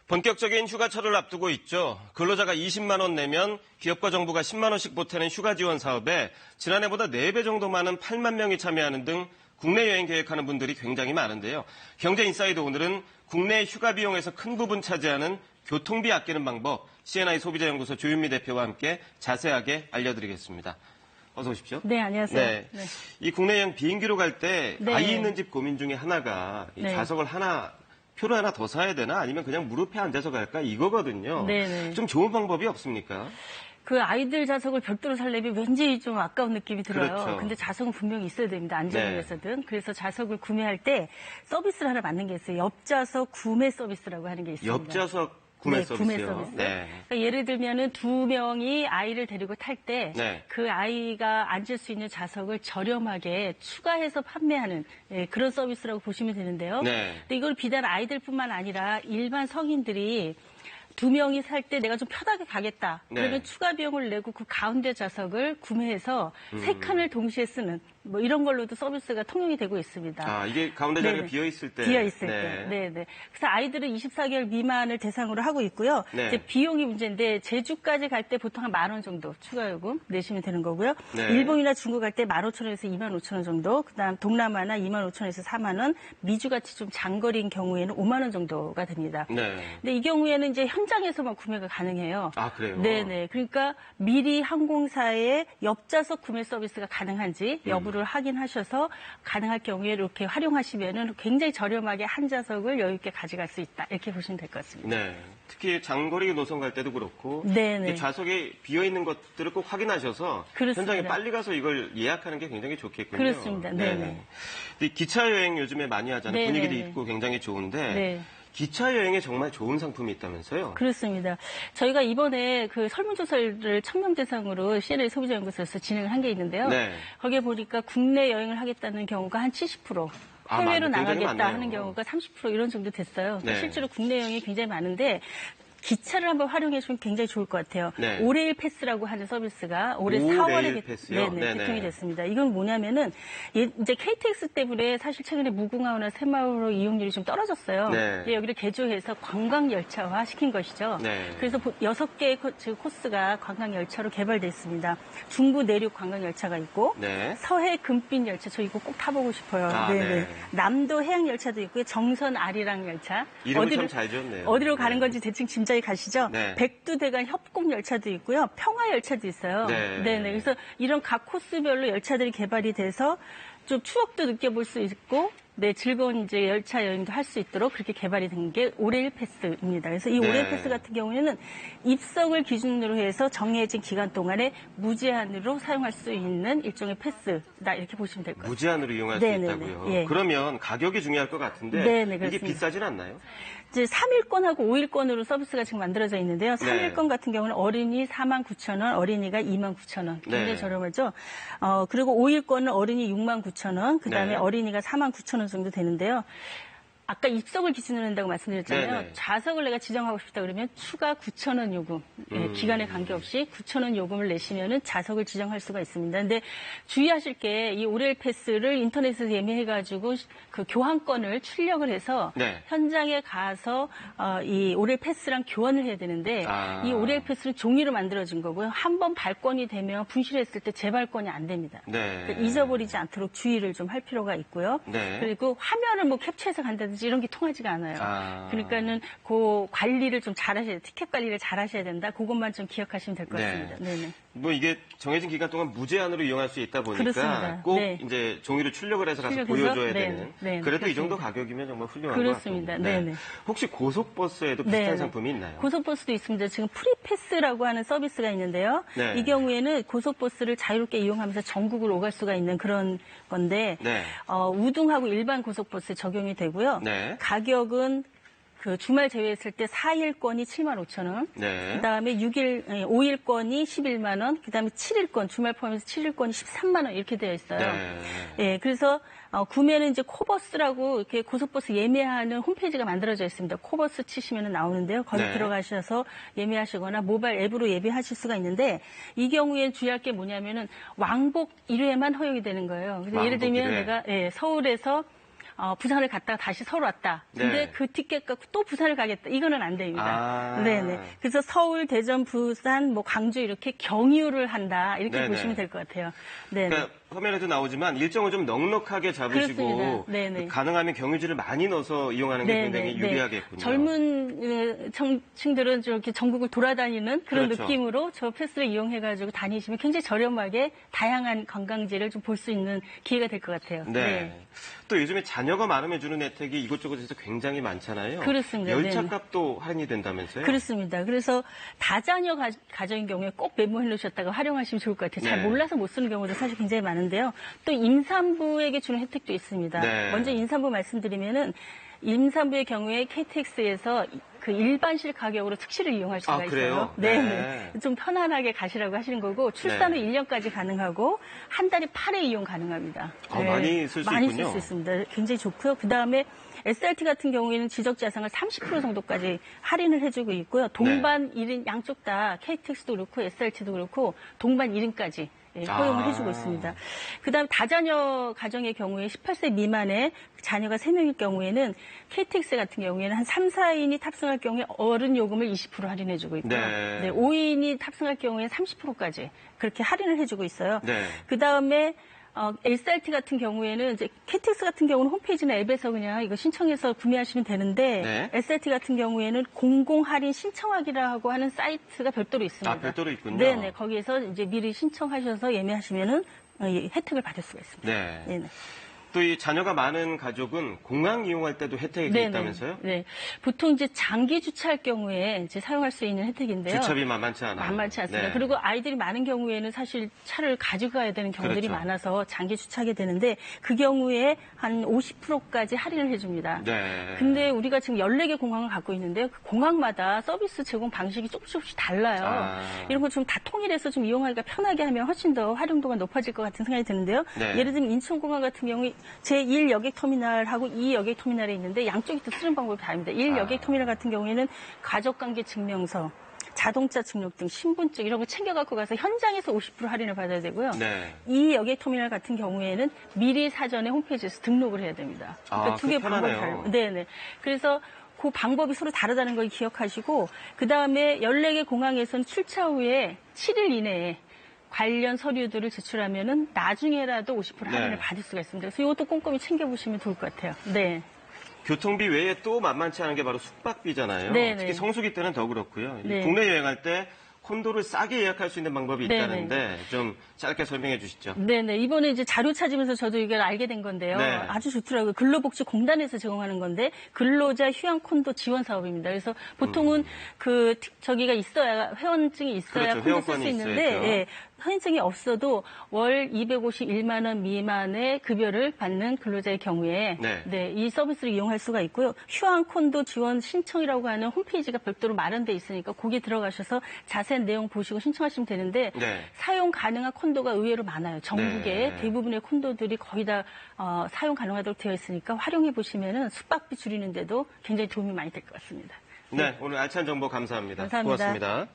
본격적인 휴가철을 앞두고 있죠. 근로자가 20만 원 내면 기업과 정부가 10만 원씩 보태는 휴가 지원 사업에 지난해보다 4배 정도 많은 8만 명이 참여하는 등 국내 여행 계획하는 분들이 굉장히 많은데요. 경제인사이드 오늘은 국내 휴가 비용에서 큰 부분 차지하는 교통비 아끼는 방법, CNI 소비자연구소 조윤미 대표와 함께 자세하게 알려드리겠습니다. 어서 오십시오. 네, 안녕하세요. 네. 이 국내 여행 비행기로 갈 때 아이 있는 집 고민 중에 하나가 이 좌석을 표를 하나 더 사야 되나 아니면 그냥 무릎에 앉아서 갈까 이거거든요. 네네. 좀 좋은 방법이 없습니까? 그 아이들 좌석을 별도로 살려면 왠지 좀 아까운 느낌이 들어요. 그렇죠. 근데 좌석은 분명히 있어야 됩니다. 안전을 위해서든. 그래서 좌석을 구매할 때 서비스를 하나 맞는 게 있어요. 옆좌석 구매 서비스라고 하는 게 있습니다. 옆좌석 구매 서비스요? 구매 서비스. 그러니까 예를 들면은 2명이 아이를 데리고 탈 때 그 아이가 앉을 수 있는 좌석을 저렴하게 추가해서 판매하는 그런 서비스라고 보시면 되는데요. 근데 이걸 비단 아이들뿐만 아니라 일반 성인들이 2명이 살 때 내가 좀 편하게 가겠다. 그러면 추가 비용을 내고 그 가운데 좌석을 구매해서 3칸을 동시에 쓰는 뭐 이런 걸로도 서비스가 통용이 되고 있습니다. 아, 이게 가운데 자리가 비어있을 때. 비어있을 때. 네네. 그래서 아이들은 24개월 미만을 대상으로 하고 있고요. 이제 비용이 문제인데 제주까지 갈 때 보통 한 10,000원 정도 추가 요금 내시면 되는 거고요. 일본이나 중국 갈 때 15,000원에서 25,000원 정도. 그다음 동남아나 25,000원에서 4만 원. 미주같이 좀 장거리인 경우에는 5만 원 정도가 됩니다. 근데 이 경우에는 이제 현장에서만 구매가 가능해요. 아, 그래요? 네네. 그러니까 미리 항공사의 옆좌석 구매 서비스가 가능한지 여부를 확인하셔서 가능할 경우에 이렇게 활용하시면은 굉장히 저렴하게 한 좌석을 여유 있게 가져갈 수 있다. 이렇게 보시면 될 것 같습니다. 특히 장거리 노선 갈 때도 그렇고 좌석에 비어 있는 것들을 꼭 확인하셔서 현장에 빨리 가서 이걸 예약하는 게 굉장히 좋겠군요. 그렇습니다. 기차 여행 요즘에 많이 하잖아요. 분위기도 있고 굉장히 좋은데 기차 여행에 정말 좋은 상품이 있다면서요? 그렇습니다. 저희가 이번에 그 설문조사를 1,000명 대상으로 CNI 소비자연구소에서 진행을 한 게 있는데요. 거기에 보니까 국내 여행을 하겠다는 경우가 한 70%. 해외로 나가겠다 하는 경우가 30% 이런 정도 됐어요. 실제로 국내 여행이 굉장히 많은데 기차를 한번 활용해 주면 굉장히 좋을 것 같아요. 올해일 패스라고 하는 서비스가 올해 4월에 개통이 됐습니다. 이건 뭐냐면은 이제 KTX 때문에 사실 최근에 무궁화호나 새마을호 이용률이 좀 떨어졌어요. 근데 여기를 개조해서 관광 열차화 시킨 것이죠. 그래서 6개의 코스가 관광 열차로 개발됐습니다. 중부 내륙 관광 열차가 있고 서해 금빛 열차 저 이거 꼭 타보고 싶어요. 남도 해양 열차도 있고요. 정선 아리랑 열차. 이름을 참 잘 지었네요. 어디로 가는 건지 대충 짐작이 가시죠? 백두대간 협곡 열차도 있고요. 평화 열차도 있어요. 그래서 이런 각 코스별로 열차들이 개발이 돼서 좀 추억도 느껴볼 수 있고, 즐거운 이제 열차 여행도 할 수 있도록 그렇게 개발이 된 게 올해일 패스입니다. 그래서 이 올해일 패스 같은 경우에는 입성을 기준으로 해서 정해진 기간 동안에 무제한으로 사용할 수 있는 일종의 패스다 이렇게 보시면 될 것 같습니다. 무제한으로 이용할 수 있다고요? 그러면 가격이 중요할 것 같은데 이게 비싸진 않나요? 이제 3일권하고 5일권으로 서비스가 지금 만들어져 있는데요. 3일권 같은 경우는 어린이 49,000원, 어린이가 29,000원. 굉장히 저렴하죠. 그리고 5일권은 어린이 69,000원, 그다음에 어린이가 49,000원 정도 되는데요. 아까 입석을 기준으로 한다고 말씀드렸잖아요. 좌석을 내가 지정하고 싶다 그러면 추가 9,000원 요금, 기간에 관계없이 9,000원 요금을 내시면은 좌석을 지정할 수가 있습니다. 근데 주의하실 게 이 올해일 패스를 인터넷에서 예매해가지고 그 교환권을 출력을 해서 현장에 가서 이 올해일 패스랑 교환을 해야 되는데 이 올해일 패스는 종이로 만들어진 거고요. 한 번 발권이 되면 분실했을 때 재발권이 안 됩니다. 그러니까 잊어버리지 않도록 주의를 좀 할 필요가 있고요. 그리고 화면을 뭐 캡처해서 간다든지 이런 게 통하지가 않아요. 그러니까는 그 관리를 좀 잘하셔야 돼요. 티켓 관리를 잘하셔야 된다. 그것만 좀 기억하시면 될 것 같습니다. 뭐 이게 정해진 기간 동안 무제한으로 이용할 수 있다 보니까 꼭 이제 종이로 출력을 해서 가서 보여줘야 되는. 그래도 이 정도 가격이면 정말 훌륭한 것 같습니다. 혹시 고속버스에도 비슷한 상품이 있나요? 고속버스도 있습니다. 지금 프리패스라고 하는 서비스가 있는데요. 이 경우에는 고속버스를 자유롭게 이용하면서 전국을 오갈 수가 있는 그런 건데 우등하고 일반 고속버스에 적용이 되고요. 가격은 그 주말 제외했을 때 4일권이 75,000원, 그다음에 5일권이 11만 원, 그다음에 7일권 주말 포함해서 7일권이 13만 원 이렇게 되어 있어요. 그래서 구매는 이제 코버스라고 이렇게 고속버스 예매하는 홈페이지가 만들어져 있습니다. 코버스 치시면 나오는데요. 거기 들어가셔서 예매하시거나 모바일 앱으로 예매하실 수가 있는데 이 경우에 주의할 게 뭐냐면은 왕복 1회만 허용이 되는 거예요. 그래서 예를 들면 내가 서울에서 부산을 갔다가 다시 서울 왔다. 근데 네. 그 티켓 갖고 또 부산을 가겠다. 이거는 안 됩니다. 아. 네네. 그래서 서울, 대전, 부산, 뭐 광주 이렇게 경유를 한다. 이렇게 네네. 보시면 될 것 같아요. 네네. 그러니까 화면에도 나오지만 일정을 좀 넉넉하게 잡으시고 그렇습니다. 네네. 가능하면 경유지를 많이 넣어서 이용하는 게 굉장히 유리하겠군요. 젊은 층들은 이렇게 전국을 돌아다니는 그런 그렇죠. 느낌으로 저 패스를 이용해가지고 다니시면 굉장히 저렴하게 다양한 관광지를 좀 볼 수 있는 기회가 될 것 같아요. 네. 또 요즘에 자녀가 많으면 주는 혜택이 이곳저곳에서 굉장히 많잖아요. 그렇습니다. 열차값도 할인이 된다면서요? 그렇습니다. 그래서 다자녀 가정인 경우에 꼭 메모해 놓으셨다가 활용하시면 좋을 것 같아요. 잘 네. 몰라서 못 쓰는 경우도 사실 굉장히 많은데요. 또 임산부에게 주는 혜택도 있습니다. 네. 먼저 임산부 말씀드리면은 임산부의 경우에 KTX에서 그 일반실 가격으로 특실을 이용할 수가 있어요. 그래요? 네. 네. 좀 편안하게 가시라고 하시는 거고 출산 후 네. 1년까지 가능하고 한 달에 8회 이용 가능합니다. 많이 쓸 수 많이 있군요. 쓸 수 있습니다. 굉장히 좋고요. 그다음에 SRT 같은 경우에는 지적자산을 30% 정도까지 할인을 해주고 있고요. 동반 1인 양쪽 다 KTX도 그렇고 SRT도 그렇고 동반 1인까지 허용을 해주고 있습니다. 그다음 다자녀 가정의 경우에 18세 미만의 자녀가 3명일 경우에는 KTX 같은 경우에는 한 3, 4인이 탑승할 경우에 어른 요금을 20% 할인해주고 있고요. 네. 5인이 탑승할 경우에 30%까지 그렇게 할인을 해주고 있어요. 네. 그다음에 SRT 같은 경우에는 이제 KTX 같은 경우는 홈페이지나 앱에서 그냥 이거 신청해서 구매하시면 되는데 네. SRT 같은 경우에는 공공 할인 신청하기라고 하는 사이트가 별도로 있습니다. 별도로 있군요. 네네. 거기에서 이제 미리 신청하셔서 예매하시면은 이 혜택을 받을 수가 있습니다. 네. 네네. 또 이 자녀가 많은 가족은 공항 이용할 때도 혜택이 네네. 있다면서요? 네. 보통 이제 장기 주차할 경우에 이제 사용할 수 있는 혜택인데요. 주차비 만만치 않아요. 만만치 않습니다. 네. 그리고 아이들이 많은 경우에는 사실 차를 가져가야 되는 경우들이 그렇죠. 많아서 장기 주차하게 되는데 그 경우에 한 50%까지 할인을 해줍니다. 네. 근데 우리가 지금 14개 공항을 갖고 있는데요. 그 공항마다 서비스 제공 방식이 조금씩 달라요. 이런 거 좀 다 통일해서 좀 이용하기가 편하게 하면 훨씬 더 활용도가 높아질 것 같은 생각이 드는데요. 네. 예를 들면 인천공항 같은 경우 제1 여객터미널하고 2 여객터미널에 있는데 양쪽이 또 쓰는 방법이 다릅니다. 1 여객터미널 같은 경우에는 가족관계 증명서, 자동차 등록증, 신분증 이런 거 챙겨갖고 가서 현장에서 50% 할인을 받아야 되고요. 네. 이 여객터미널 같은 경우에는 미리 사전에 홈페이지에서 등록을 해야 됩니다. 그러니까 두 개 방법이 편하네요. 다르고. 네네. 그래서 그 방법이 서로 다르다는 걸 기억하시고 그다음에 14개 공항에서는 출차 후에 7일 이내에 관련 서류들을 제출하면은 나중에라도 50% 할인을 네. 받을 수가 있습니다. 그래서 이것도 꼼꼼히 챙겨보시면 좋을 것 같아요. 네. 교통비 외에 또 만만치 않은 게 바로 숙박비잖아요. 네네. 특히 성수기 때는 더 그렇고요. 네. 국내 여행할 때 콘도를 싸게 예약할 수 있는 방법이 네네. 있다는데 좀 짧게 설명해 주시죠. 네네. 이번에 이제 자료 찾으면서 저도 이걸 알게 된 건데요. 네. 아주 좋더라고요. 근로복지공단에서 제공하는 건데 근로자 휴양 콘도 지원 사업입니다. 그래서 보통은 저기가 있어야 회원증이 있어야 그렇죠. 콘도 쓸 수 회원권이 있는데 있어야죠. 예, 회원증이 없어도 월 251만 원 미만의 급여를 받는 근로자의 경우에 네. 이 서비스를 이용할 수가 있고요. 휴양 콘도 지원 신청이라고 하는 홈페이지가 별도로 마련돼 있으니까 거기 들어가셔서 자세한 내용 보시고 신청하시면 되는데 네. 사용 가능한 콘도가 의외로 많아요. 전국에 네. 대부분의 콘도들이 거의 다 사용 가능하도록 되어 있으니까 활용해 보시면은 숙박비 줄이는데도 굉장히 도움이 많이 될 것 같습니다. 네, 오늘 알찬 정보 감사합니다. 감사합니다. 고맙습니다.